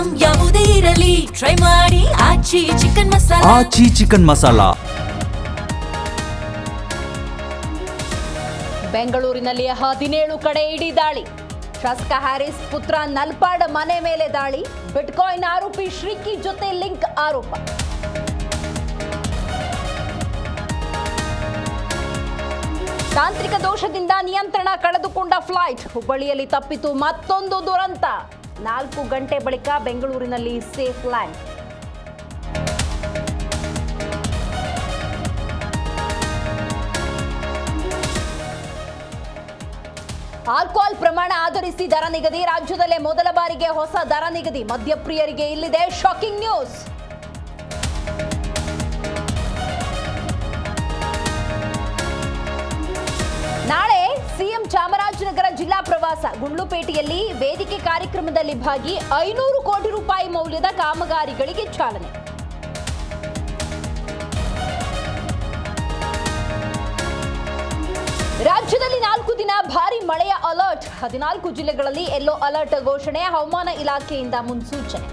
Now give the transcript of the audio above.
Item ಯಾವುದೇ ಇರಲಿ try ಮಾಡಿ ಆಚಿ ಚಿಕನ್ ಮಸಾಲಾ. ಆಚಿ ಚಿಕನ್ ಮಸಾಲಾ. ಬೆಂಗಳೂರಿನಲ್ಲಿ 17 ಕಡೆ ಇಡಿ ದಾಳಿ. ಶಾಸಕ ಹ್ಯಾರಿಸ್ ಪುತ್ರ ನಲ್ಪಾಡ್ ಮನೆ ಮೇಲೆ ದಾಳಿ. ಬಿಟ್ಕಾಯಿನ್ ಆರೋಪಿ ಶ್ರೀಕಿ ಜೊತೆ ಲಿಂಕ್ ಆರೋಪ. ತಾಂತ್ರಿಕ ದೋಷದಿಂದ ನಿಯಂತ್ರಣ ಕಳೆದುಕೊಂಡ ಫ್ಲೈಟ್. ಹುಬ್ಬಳ್ಳಿಯಲ್ಲಿ ತಪ್ಪಿತು ಮತ್ತೊಂದು ದುರಂತ. 4 ಗಂಟೆ ಬಳಿಕ ಬೆಂಗಳೂರಿನಲ್ಲಿ ಸೇಫ್ ಲ್ಯಾಂಡ್. ಆಲ್ಕೋಹಾಲ್ ಪ್ರಮಾಣ ಆಧರಿಸಿ ದರ ನಿಗದಿ. ರಾಜ್ಯದಲ್ಲೇ ಮೊದಲ ಬಾರಿಗೆ ಹೊಸ ದರ ನಿಗದಿ. ಮದ್ಯಪ್ರಿಯರಿಗೆ ಇಲ್ಲಿದೆ ಶಾಕಿಂಗ್ ನ್ಯೂಸ್. ನಾಳೆ ಸಿಎಂ ಚಾಮರಾಜನಗರ ಜಿಲ್ಲಾ ಪ್ರವಾಸ. ಗುಂಡ್ಲುಪೇಟೆಯಲ್ಲಿ ವೇದಿಕೆ ಕಾರ್ಯಕ್ರಮದಲ್ಲಿ ಭಾಗಿ. 500 ಕೋಟಿ ರೂಪಾಯಿ ಮೌಲ್ಯದ ಕಾಮಗಾರಿಗಳಿಗೆ ಚಾಲನೆ. ರಾಜ್ಯದಲ್ಲಿ 4 ದಿನ ಭಾರಿ ಮಳೆಯ ಅಲರ್ಟ್. 14 ಜಿಲ್ಲೆಗಳಲ್ಲಿ ಯೆಲ್ಲೋ ಅಲರ್ಟ್ ಘೋಷಣೆ. ಹವಾಮಾನ ಇಲಾಖೆಯಿಂದ ಮುನ್ಸೂಚನೆ.